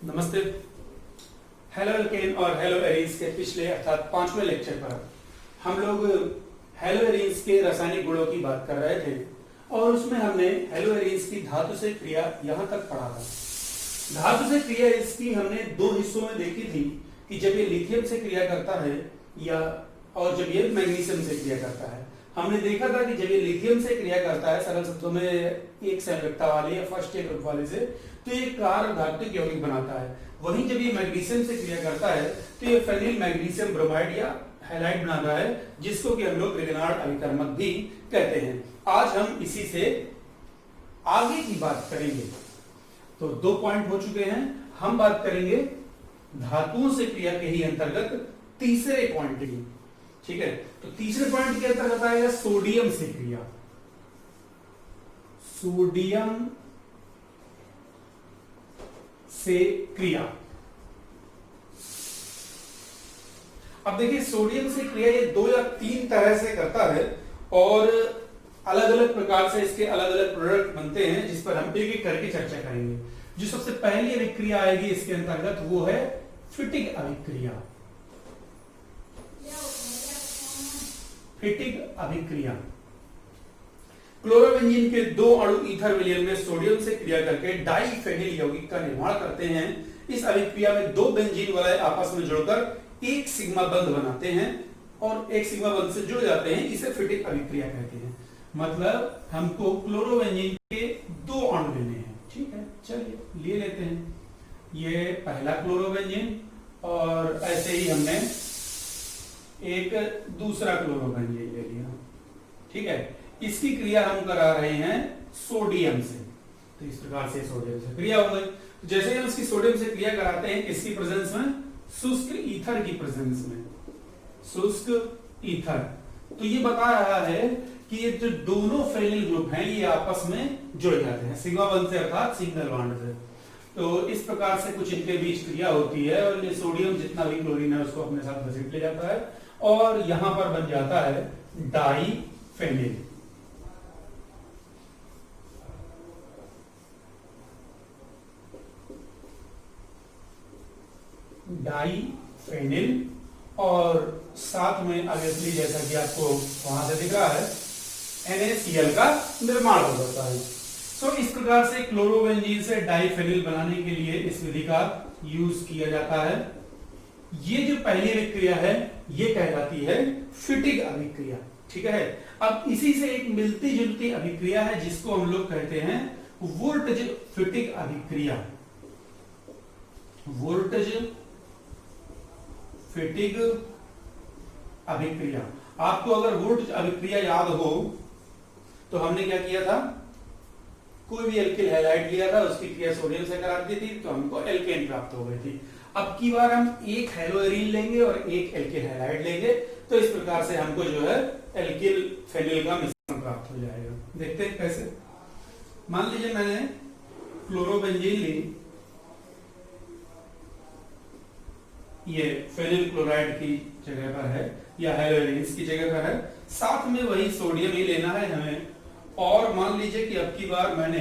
नमस्ते। Halo alkane और hello arenes के पिछले अर्थात 5वें लेक्चर पर हम लोग हेलो एरीन्स के रासायनिक गुणों की बात कर रहे थे और उसमें हमने हेलो एरीन्स की धातु से क्रिया यहां तक पढ़ा था। धातु से क्रिया इसकी हमने दो हिस्सों में देखी थी कि जब ये लिथियम से क्रिया करता है या और जब ये मैग्नीशियम से क्रिया करता है। हमने देखा था कि जब ये लिथियम से क्रिया करता है सरल शब्दों में एक संयुक्ता वाले या फर्स्ट एक ग्रुप वाले से तो ये कार्य धात्विक यौगिक बनाता है। वहीं जब ये मैग्नीशियम से क्रिया करता है तो ये फेनिल मैग्नीशियम ब्रोमाइड या हैलाइड बनाता है जिसको कि हम लोग रिगनार्ड अभिकर्मक भी कहते हैं। आज हम इसी से आगे की बात करेंगे। तो 2 पॉइंट हो चुके हैं। हम बात करेंगे धातुओं से क्रिया के ही अंतर्गत तीसरे पॉइंट की। ठीक है, तो तीसरे पॉइंट के अंतर्गत आएगा सोडियम से क्रिया। सोडियम से क्रिया। अब देखिए सोडियम से क्रिया ये 2 या 3 तरह से करता है और अलग अलग प्रकार से इसके अलग अलग प्रोडक्ट बनते हैं जिस पर हम एक एक करके चर्चा करेंगे। जो सबसे पहली अभिक्रिया आएगी इसके अंतर्गत वो है फिटिक अभिक्रिया। फिटिक अभिक्रिया क्लोरोबेंजीन के 2 अणु ईथर विलयन में सोडियम से क्रिया करके डाइफेनिल यौगिक का निर्माण करते हैं। इस अभिक्रिया में 2 बेंजीन वलय आपस में जुड़कर एक सिग्मा बंध बनाते हैं और एक सिग्मा बंध से जुड़ जाते हैं। इसे फिटिक अभिक्रिया कहते हैं। मतलब हमको क्लोरोबेंजीन के 2 अणु लेने हैं। ठीक है, चलिए ले लेते हैं। ये पहला क्लोरोबेंजीन और ऐसे ही हमने एक दूसरा क्लोरोबेंजीन ले लिया। ठीक है, इसकी क्रिया हम करा रहे हैं सोडियम से। तो इस प्रकार से सोडियम से क्रिया हो गई। जैसे हम इसकी सोडियम से क्रिया कराते हैं किसकी प्रेजेंस में? शुष्क ईथर की प्रेजेंस में। शुष्क ईथर तो ये बता रहा है कि ये जो दोनों फेनिल ग्रुप हैं ये आपस में जुड़ जाते हैं सिग्मा बंध से अर्थात सिग्नल बॉन्ड से। तो इस प्रकार से कुछ इनके बीच क्रिया होती है और ये सोडियम जितना भी क्लोरीन है उसको अपने साथ घसीट ले जाता है और यहां पर बन जाता है डाइफेनिल। डाइफेनिल और साथ में ऑब्वियसली जैसा कि आपको वहां से दिख रहा है NaCl का निर्माण हो जाता है। तो इस प्रकार से क्लोरोबेंजीन से डाइफेनिल बनाने के लिए इस विधि का यूज किया जाता है। ये जो पहली अभिक्रिया है ये कहलाती है फिटिक अभिक्रिया। ठीक है, अब इसी से एक मिलती जुलती अभिक्रिया है जिसको हम लोग कहते हैं वोल्टेज फिटिक अभिक्रिया। वोल्टेज फिटिक अभिक्रिया। आपको अगर वोल्टेज अभिक्रिया याद हो तो हमने क्या किया था? कोई भी एल्किल हैलाइड लिया था उसकी क्रिया सोडियम से करा दी थी तो हमको एल्केन प्राप्त हो गई थी। अब की बार हम एक हेलोएरीन लेंगे और एक एल्किल हैलाइड लेंगे तो इस प्रकार से हमको जो है एल्किल फेनिल का मिश्रण प्राप्त हो जाएगा। देखते हैं कैसे। मान लीजिए मैंने क्लोरोबेंजीन ली, ये फेनिल क्लोराइड की जगह पर है या हेलोएरीन्स की जगह पर है, साथ में वही सोडियम ही लेना है हमें। और मान लीजिए कि अब की बार मैंने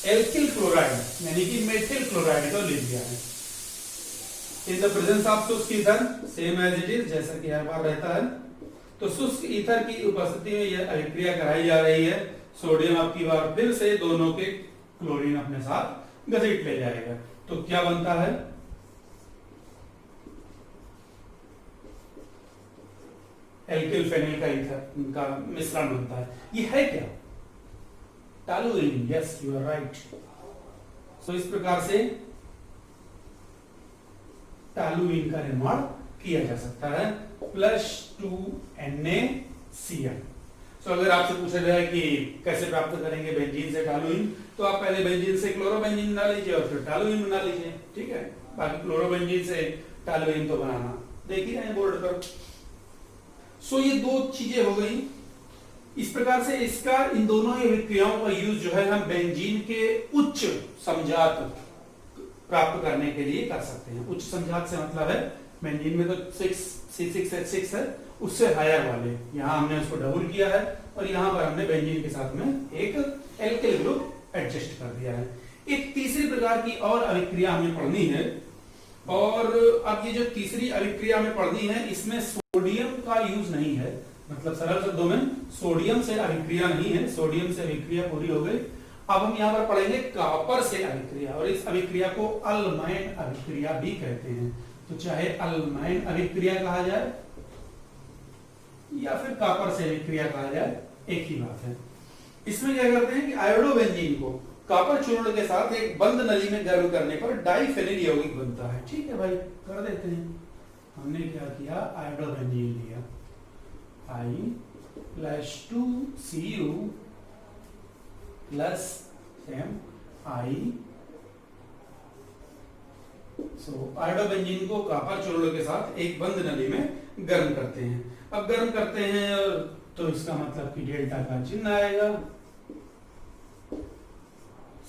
एल्किल क्लोराइड यानी कि मेथिल क्लोराइड को ले लिया है। इन द प्रेजेंस ऑफ शुष्क ether same as it is, जैसा कि हर बार रहता है। तो शुष्क ईथर की उपस्थिति में यह अभिक्रिया कराई जा रही है। सोडियम अब की बार फिर से दोनों के क्लोरीन अपने साथ घसीट ले जाएगा। तो क्या बनता है? एल्किल फेनिल का ईथर का मिश्रण बनता है। ये है क्या? Toluene. Yes, you are right. So इस प्रकार से टॉलुइन का निर्माण किया जा सकता है +2 NaCl। सो अगर आपसे पूछा जाए कि कैसे प्राप्त करेंगे बेंजीन से टॉलुइन तो आप पहले बेंजीन से क्लोरोबेंजीन बना लीजिए और फिर टॉलुइन बना लीजिए। ठीक है, बाकी क्लोरोबेंजीन से टॉलुइन तो बनाना देख ही रहे हैं बोर्ड पर। सो ये 2 चीजें हो गई। इस प्रकार से इसका इन दोनों ही अभिक्रियाओं का यूज जो है हम बेंजीन के उच्च समझात प्राप्त करने के लिए कर सकते हैं। उच्च समझात से मतलब है बेंजीन में तो 6C6H6 है, उससे हायर वाले यहाँ हमने उसको डबल किया है और यहाँ पर हमने बेंजीन के साथ में एक एल्किल ग्रुप एडजस्ट कर दिया है। एक तीसरी प्रकार की और अभिक्रिया हमें पढ़नी है, और अब ये जो तीसरी अभिक्रिया हमें पढ़नी है इसमें सोडियम का यूज नहीं है, मतलब सरल शब्दों में सोडियम से अभिक्रिया नहीं है, सोडियम से अभिक्रिया पूरी हो गई। अब हम यहाँ पर पढ़ेंगे कॉपर से अभिक्रिया, और इस अभिक्रिया को अल्माइन अभिक्रिया भी कहते हैं। तो चाहे अल्माइन अभिक्रिया कहा जाए या फिर कॉपर से अभिक्रिया कहा जाए, एक ही बात है। इसमें क्या करते हैं कि आयोडोबेंजीन को कॉपर चूर्ण के साथ एक बंद नली में गर्म करने पर डाइफेनिल यौगिक बनता है। ठीक है भाई, कर देते हैं। हमने क्या किया, आयोडोबेंजीन लिया, I+2Cu प्लस Mi। आयोडोबेंजीन को कॉपर चूर्ण के साथ एक बंद नली में गर्म करते हैं। अब गर्म करते हैं तो इसका मतलब कि डेल्टा का चिन्ह आएगा,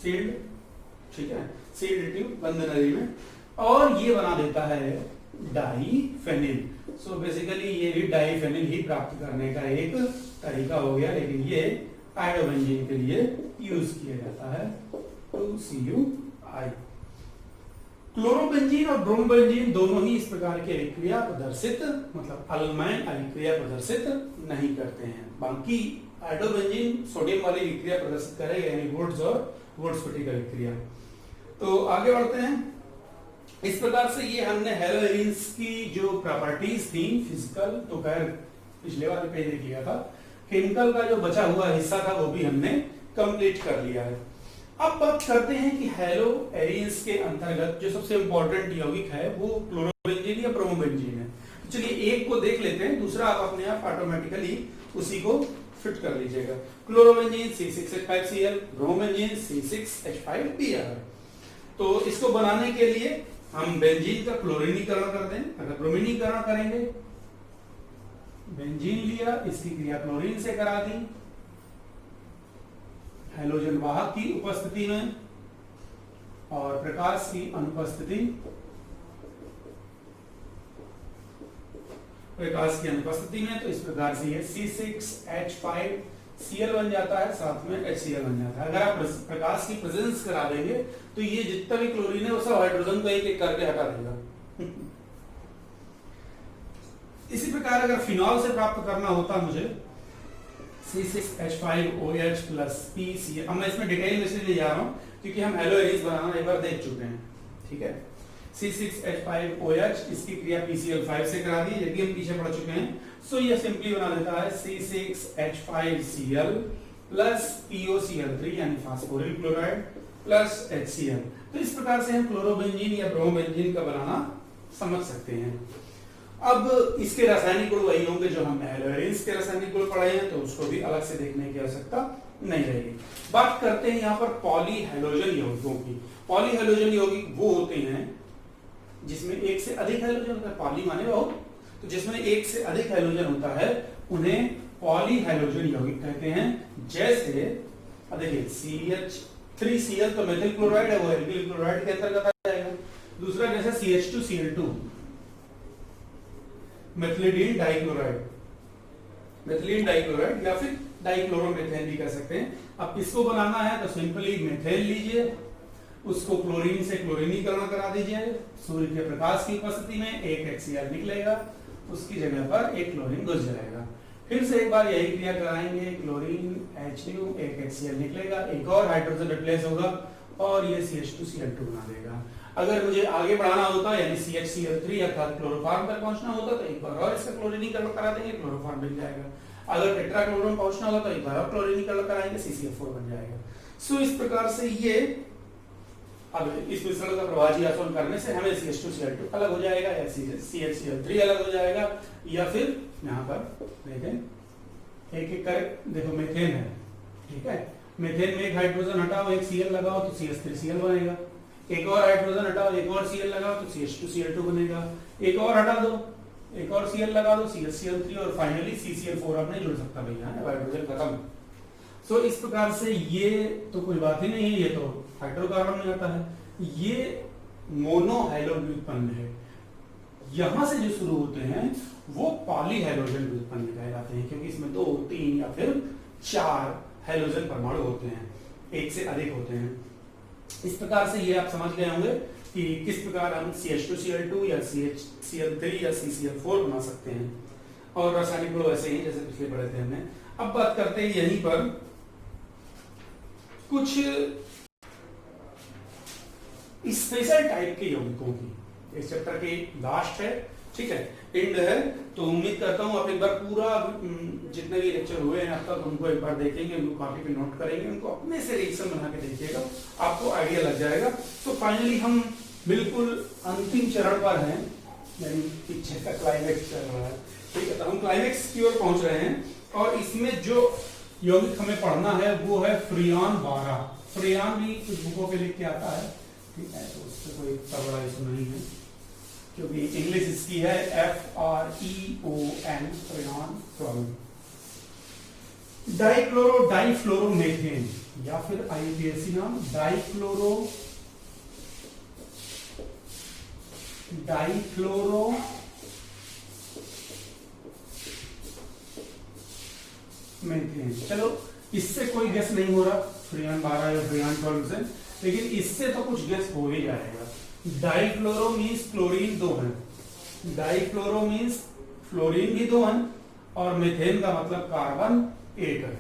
सील्ड, ठीक है, सील्ड ट्यूब बंद नली में, और ये बना देता है डाइफेनिल। सो बेसिकली ये भी डाइफेनिल ही प्राप्त करने का एक तरीका हो गया, लेकिन ये आयोडोबेंजीन के लिए यूज किया जाता है 2Cu। क्लोरोबेंजीन और ब्रोमोबेंजीन दोनों ही इस प्रकार की अभिक्रिया प्रदर्शित, मतलब अल्माइन अभिक्रिया प्रदर्शित नहीं करते हैं। बाकी आयोडोबेंजीन सोडियम वाली अभिक्रिया प्रदर्शित करेगा, यानी वुड्स और वुड्स-फिटिक अभिक्रिया। तो आगे बढ़ते हैं। इस प्रकार से ये हमने हैलोजेंस की जो प्रॉपर्टीज थी फिजिकल, तो खैर पिछले वाले पेज में किया था, केमिकल का जो बचा हुआ हिस्सा था वो भी हमने कंप्लीट कर लिया है। अब बात करते हैं कि हैलोजेंस के अंतर्गत जो सबसे इंपॉर्टेंट यौगिक है वो क्लोरोबेंजीन या ब्रोमोबेंजीन है। तो चलिए एक को देख लेते हैं, दूसरा आप अपने आप ऑटोमेटिकली उसी को फिट कर लीजिएगा। Chlorobenzene C6H5Cl, bromobenzene C6H5Br। तो इसको बनाने के लिए हम बेंजीन का क्लोरीनीकरण करते हैं। अगर ब्रोमीनीकरण करेंगे, बेंजीन लिया, इसकी क्रिया क्लोरीन से करा दी, हैलोजन वाहक की उपस्थिति में और प्रकाश की अनुपस्थिति, प्रकाश की अनुपस्थिति में, तो इस प्रकार से ये C6H5Cl बन जाता है, साथ में HCl बन जाता है। अगर आप प्रकाश की प्रेजेंस करा देंगे तो ये जितना भी क्लोरीन है वो सब हाइड्रोजन को एक एक करके हटा देगा। इसी प्रकार अगर फिनॉल से प्राप्त करना होता मुझे C6H5OH प्लस PCl, अब मैं इसमें डिटेल में इसलिए जा रहा हूं क्योंकि हम हैलोजेंस बनाना एक बार देख चुके हैं, ठीक है। C6H5OH, इसकी क्रिया PCl5 से करा दी, यदि हम पीछे पढ़ चुके हैं। सो ये सिंपली बना देता है C6H5Cl प्लस POCl3 यानी फास्फोरिल क्लोराइड प्लस HCl। तो इस प्रकार से हम क्लोरोबेंजीन या ब्रोमोबेंजीन का बनाना समझ सकते हैं। अब इसके रासायनिक गुण वही होंगे जो हमने हैलोजेंस के रासायनिक गुण पढ़े हैं, तो उसको भी अलग से देखने की आवश्यकता नहीं रहेगी। बात करते हैं यहाँ पर पॉलीहैलोजन यौगिकों की। पॉलीहैलोजन यौगिक वो होते हैं जिसमें एक से अधिक हैलोजन होता है, पॉली माने बहुत, तो जिसमें एक से अधिक हैलोजन होता है उन्हें पॉलीहैलोजन यौगिक कहते हैं। जैसे देखिए CH3Cl तो मेथिल क्लोराइड है, वो एल्किल क्लोराइड के अंतर्गत आ जाएगा। दूसरा जैसे CH2Cl2 methylene dichloride, methylene dichloride या फिर डाइक्लोरोमेथेन भी कह सकते हैं। अब इसको बनाना है तो सिंपली मेथेन लीजिए, उसको क्लोरीन से क्लोरीनीकरण करा दीजिए, सूर्य के प्रकाश की उपस्थिति में एक HCl निकलेगा, उसकी जगह पर एक क्लोरीन घुस जाएगा। फिर से एक बार यही क्रिया कराएंगे, क्लोरीन HU एक HCl निकलेगा, एक और हाइड्रोजन रिप्लेस होगा और ये CH2Cl2 बना देगा। अगर मुझे आगे बढ़ाना होता यानी CHCl3 अर्थात क्लोरोफॉर्म तक पहुंचना होता तो एक बार और इसका क्लोरीनीकरण करा देंगे, क्लोरोफॉर्म बन जाएगा। अगर टेट्राक्लोरोन पहुंचना होगा तो एक बार और क्लोरीनीकरण कराएंगे, CCl4 बन जाएगा। सो इस प्रकार से ये अब इस मिश्रण का प्रभावी आचरण करने से हमें CH2Cl2 अलग हो जाएगा या CHCl3 अलग हो जाएगा, या फिर यहाँ पर देखें एक एक कर देखो मेथेन है, ठीक है, मेथेन में एक हाइड्रोजन हटाओ, एक Cl लगाओ तो CH3Cl बनेगा, एक और हाइड्रोजन हटाओ, एक और Cl लगाओ तो CH2Cl2 बनेगा, एक और हटा दो, एक और Cl लगा दो CHCl3, और फाइनली CCl4 अब नहीं जुड़ सकता भैया, हाइड्रोजन खत्म। सो इस प्रकार से ये तो कोई बात ही नहीं है, ये तो हाइड्रोकार्बन में आता है। ये मोनोहैलो व्युत्पन्न है, यहां से जो शुरू होते हैं वो पॉलीहैलोजन व्युत्पन्न कहलाते हैं, क्योंकि इसमें 2, 3 या फिर 4 हैलोजन परमाणु होते हैं, एक से अधिक होते हैं। इस प्रकार से ये आप समझ गए होंगे कि किस प्रकार हम CH2Cl2 या CHCl3 या CCl4 बना सकते हैं। और रासायनिक गुण वैसे ही जैसे पिछले पढ़े थे हमने। अब बात करते हैं यहीं पर कुछ स्पेशल टाइप के यौगिकों की। इस चैप्टर की लास्ट है, ठीक है, एंड है, तो उम्मीद करता हूँ आप एक बार पूरा जितने भी लेक्चर हुए हैं अब तक उनको एक बार देखेंगे, उनको कॉपी पे नोट करेंगे, उनको अपने से रिएक्शन बना के देखिएगा, आपको आइडिया लग जाएगा। तो फाइनली हम बिल्कुल अंतिम चरण पर हैं, यानी पीछे का क्लाइमेक्स चल रहा है, ठीक है। तो हम क्लाइमेक्स की ओर पहुंच रहे हैं और इसमें जो यौगिक हमें पढ़ना है वो है फ्रियान 12। फ्रियान भी कुछ बुकों पे लिख के आता है, ठीक है, तो उससे कोई इतना बड़ा इशू नहीं है क्योंकि इंग्लिश इसकी है FREON, फ्रियान 12। डाइक्लोरो डाइफ्लोरोमेथेन या फिर IUPAC नाम डाइक्लोरो मेथेन। चलो इससे कोई गेस नहीं हो रहा फ्रियान 12 या फ्रियान 12 से, लेकिन इससे तो कुछ गेस हो ही जाएगा। डाइक्लोरो मीन्स क्लोरीन 2 है, डाइक्लोरो मीन्स फ्लोरीन भी 2 है और मेथेन का मतलब कार्बन 1 है,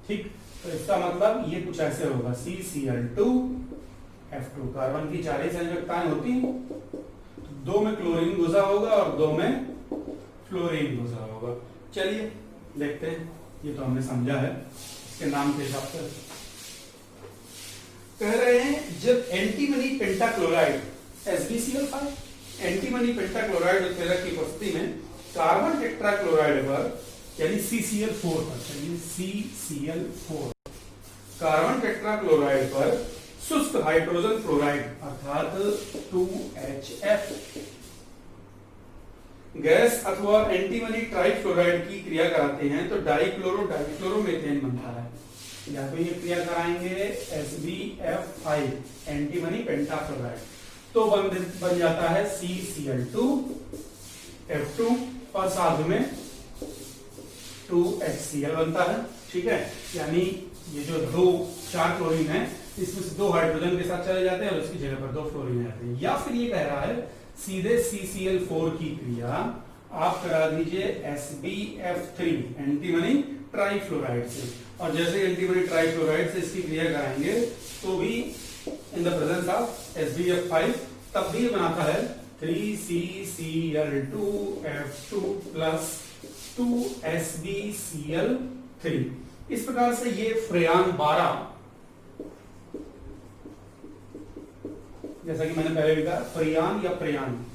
ठीक। तो इसका मतलब ये कुछ ऐसे होगा CCl2F2, कार्बन की 4 ही संयोजकताएं होती हैं, 2 में क्लोरीन घुसा होगा और 2 में फ्लोरीन घुसा होगा। चलिए देखते हैं, ये तो हमने समझा है इसके नाम के हिसाब से। कह रहे हैं जब antimony pentachloride SbCl5 antimony pentachloride उत्प्रेरक की उपस्थिति में कार्बन टेट्राक्लोराइड पर यानी CCl4 पर, चलिए CCl4 कार्बन टेट्राक्लोराइड पर शुष्क हाइड्रोजन फ्लोराइड अर्थात 2HF गैस अथवा एंटीमनी ट्राइफ्लोराइड की क्रिया कराते हैं तो डाइक्लोरो डाइफ्लोरोमेथेन बनता है। या तो ये क्रिया कराएंगे SbF5 एंटीमनी पेंटाफ्लोराइड तो बन जाता है CCl2F2 और साथ में 2HCl बनता है, ठीक है। यानी ये जो 4 क्लोरीन है इसमें से 2 हाइड्रोजन के साथ चले जाते हैं और इसकी जगह पर 2 फ्लोरीन आते हैं। या फिर ये कह रहा है सीधे CCl4 की क्रिया आप करा दीजिए SbF3 एंटीमनी ट्राइफ्लोराइड से, और जैसे एंटीमनी ट्राइफ्लोराइड से इसकी क्रिया कराएंगे तो भी इन द प्रेजेंस ऑफ SbF5 तब भी बनाता है 3CCl2F2 प्लस 2SbCl3। इस प्रकार से ये फ्रियान 12, जैसा कि मैंने पहले भी कहा फ्रियान या फ्रियान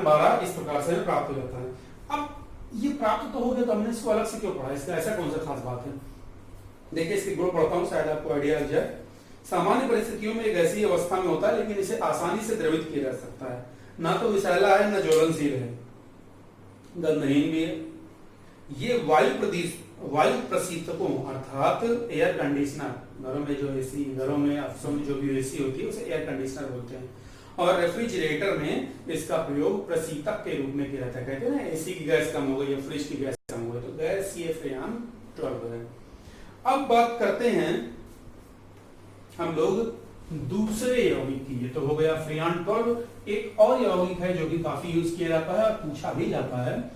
12 इस प्रकार से प्राप्त हो जाता है। अब ये प्राप्त तो हो गया तो हमने इसको अलग से क्यों पढ़ा, इसका ऐसा कौन सा खास बात है? देखिए इसके गुण पढ़ता हूं, शायद आपको आइडिया लग जाए। सामान्य परिस्थितियों में एक ऐसी अवस्था में होता है लेकिन इसे आसानी से द्रवित किया जा सकता है, ना तो विषैला है ना ज्वलनशील है, गंधहीन भी है। ये वायु प्रशीतकों अर्थात एयर कंडीशनर, घरों में जो एसी, घरों में अफसों में जो भी एसी होती है उसे एयर कंडीशनर बोलते हैं, और रेफ्रिजरेटर में इसका प्रयोग प्रशीतक के रूप में किया जाता है। कहते हैं ना एसी की गैस कम हो गई या फ्रिज की गैस कम हो गई, तो गैस ये फ्रियान 12 है। अब बात करते हैं हम लोग दूसरे यौगिक की। ये तो हो गया फ्रियान 12। एक और यौगिक है जो कि काफी यूज किया जाता है और पूछा भी जाता है,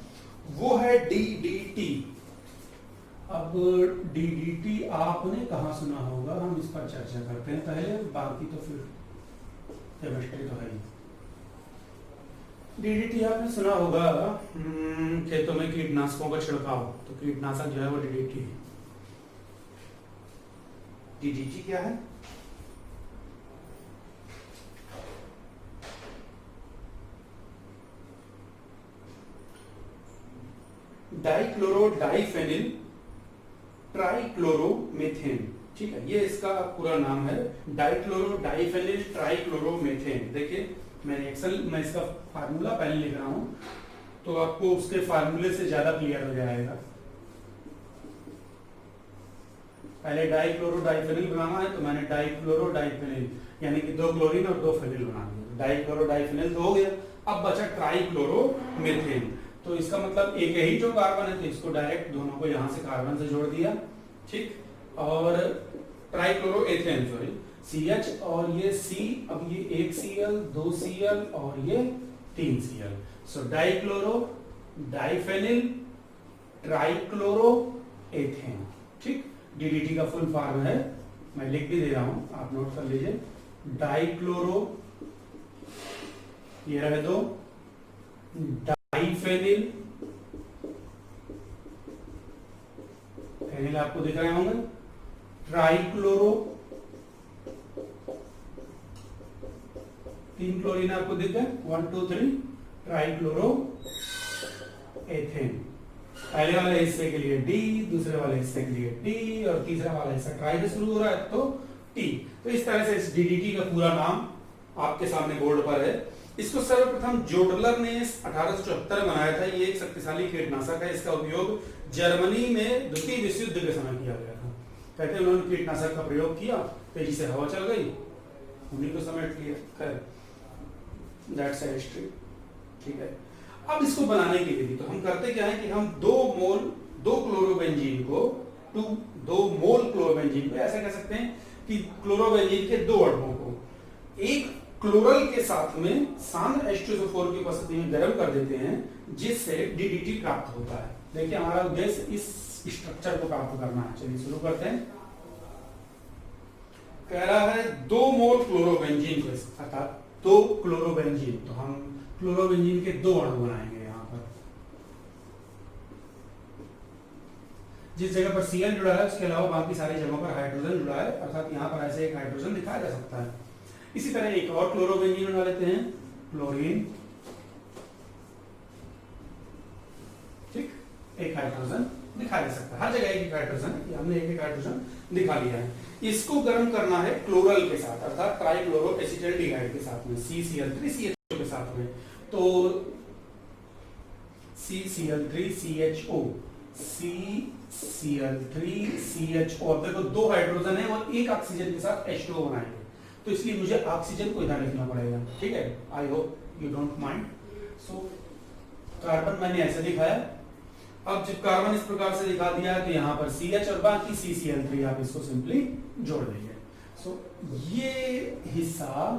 वो है DDT। अब DDT आपने कहा सुना होगा, हम इस पर चर्चा करते हैं पहले, बाकी तो फिर केमिस्ट्री तो है ही। DDT आपने सुना होगा, खेतों में कीटनाशकों का छिड़काव, तो कीटनाशक जो है वो DDT है। DDT क्या है? डाइक्लोरो डाइफेनिल ट्राइक्लोरोमेथेन, ठीक है, ये इसका पूरा नाम है, डाइक्लोरो डाइफेनिल ट्राइक्लोरोमेथेन। देखिए मैं इसका फार्मूला पहले लिख रहा हूं तो आपको उसके फार्मूले से ज्यादा क्लियर हो जाएगा। पहले डाइक्लोरो डाइफेनिल बनाना है तो मैंने डाइक्लोरो डाइफेनिल यानी कि 2 क्लोरीन और 2 फेनिल बना दिया, डाइक्लोरो डाइफेनिल तो हो गया। अब बचा ट्राइक्लोरोमेथेन, तो इसका मतलब एक ही जो कार्बन है तो इसको डायरेक्ट दोनों को यहां से कार्बन से जोड़ दिया, ठीक। और ट्राइक्लोरोएथेन सॉरी CH और ये C, अब ये एक Cl, दो Cl और ये तीन Cl, सो डाइक्लोरो डाइफेनिल ट्राइक्लोरोएथेन। ठीक, DDT का फुल फॉर्म है, मैं लिख भी दे रहा हूं, आप नोट कर लीजिए। डाइक्लोरो, ये रहे दो, डाइफेनिल, फेनिल आपको दिख रहे होंगे, ट्राइक्लोरो, तीन क्लोरीन आपको दिख गए, 1 2 3, ट्राइक्लोरो एथेन। पहले वाले हिस्से के लिए डी, दूसरे वाले हिस्से के लिए टी, और तीसरा वाला हिस्सा ट्राई से शुरू हो रहा है तो टी। तो इस तरह से इस डीडीटी का पूरा नाम आपके सामने बोर्ड पर है। इसको सर्वप्रथम जोडलर ने 1874 में बनाया था। ये एक शक्तिशाली कीटनाशक है। इसका उपयोग जर्मनी में द्वितीय विश्व युद्ध के समय किया गया था। कहते हैं उन्होंने कीटनाशक का प्रयोग किया, तेजी से हवा चल गई, उन्हीं को समेट लिया। खैर, दैट्स अ हिस्ट्री। ठीक है, अब इसको बनाने की विधि तो हम करते क्या है कि हम 2 क्लोरोबेंजीन को 2 मोल क्लोरोबेंजीन को ऐसा कह सकते हैं कि क्लोरोबेंजीन के 2 अणुओं को एक क्लोरल के साथ में सांद्र H2SO4 की उपस्थिति में गर्म कर देते हैं, जिससे DDT प्राप्त होता है। देखिए, हमारा उद्देश्य इस स्ट्रक्चर को प्राप्त करना है। चलिए शुरू करते हैं। कह रहा है 2 मोल क्लोरोबेंजीन को, अर्थात 2 क्लोरोबेंजीन, तो हम क्लोरोबेंजीन के 2 अणु बनाएंगे। यहाँ पर जिस जगह पर Cl जुड़ा है उसके अलावा बाकी सारी जगहों पर हाइड्रोजन जुड़ा है, अर्थात यहाँ पर ऐसे एक हाइड्रोजन दिखाया जा सकता है। इसी तरह एक और क्लोरोबेंजीन बना लेते हैं, क्लोरीन। ठीक, एक हाइड्रोजन दिखाया जा सकता है, हर जगह एक हाइड्रोजन, हमने एक हाइड्रोजन दिखा लिया है। इसको गर्म करना है क्लोरल के साथ, अर्थात ट्राइक्लोरो एसिटाल्डिहाइड के साथ में, CCl3CHO के साथ में। तो CCl3CHO, CCl3CHO, अब देखो 2 हाइड्रोजन है और एक ऑक्सीजन के साथ H2O बनाएंगे, तो इसलिए मुझे ऑक्सीजन को इधर लिखना पड़ेगा। ठीक है, I hope you don't mind. So carbon मैंने ऐसे दिखाया। अब जब कार्बन इस प्रकार से दिखा दिया तो यहाँ पर CH और बाकी CCl3 आप इसको सिंपली जोड़ देंगे। सो ये हिस्सा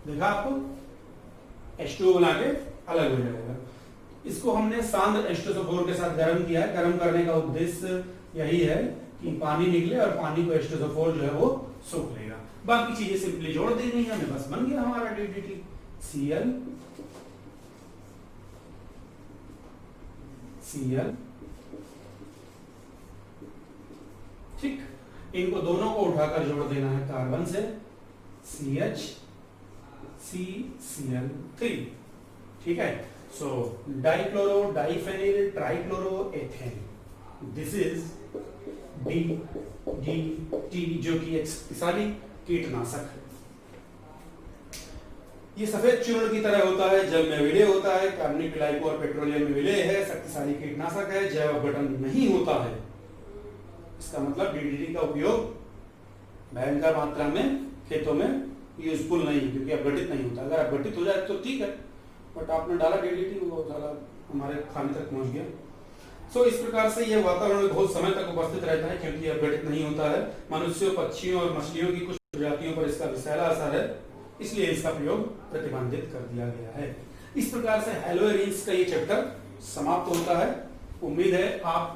देखा आपको, H2O बना के अलग हो जाएगा। इसको हमने सांद्र H2SO4 के साथ गर्म किया है। गर्म करने का उद्देश्य यही है कि पानी निकले और पानी को H2SO4 जो है वो सोख लेगा। बाकी चीजें सिंपली जोड़ देनी है हमें, बस बन गया हमारा DDT। Cl Cl, ठीक, इनको दोनों को उठाकर जोड़ देना है कार्बन से, CH CCl3। ठीक है, so dichloro diphenyl trichloroethane, this is DDT, जो कि एक शक्तिशाली कीटनाशक है। ये सफेद चूर्ण की तरह होता है, जल में विलय होता है, कार्बनिक ग्लाइको और पेट्रोलियम में विलय है, शक्तिशाली कीटनाशक है, जैव अपघटन नहीं होता है। इसका मतलब DDT का उपयोग भयंकर मात्रा में खेतों में यूजफुल नहीं है, क्योंकि अपघटित नहीं होता। अगर अपघटित हो जाए तो ठीक है, बट आपने डाला DDT, वो साला हमारे खाने तक पहुंच गया। सो इस प्रकार से यह वातावरण में बहुत समय तक उपस्थित रहता है, क्योंकि अपघटित नहीं होता है। मनुष्यों, पक्षियों और मछलियों की कुछ प्रजातियों पर इसका विषैला असर है, इसलिए इसका प्रयोग प्रतिबंधित कर दिया गया है। इस प्रकार से हैलोएरिन्स का ये चैप्टर समाप्त होता है। उम्मीद है आप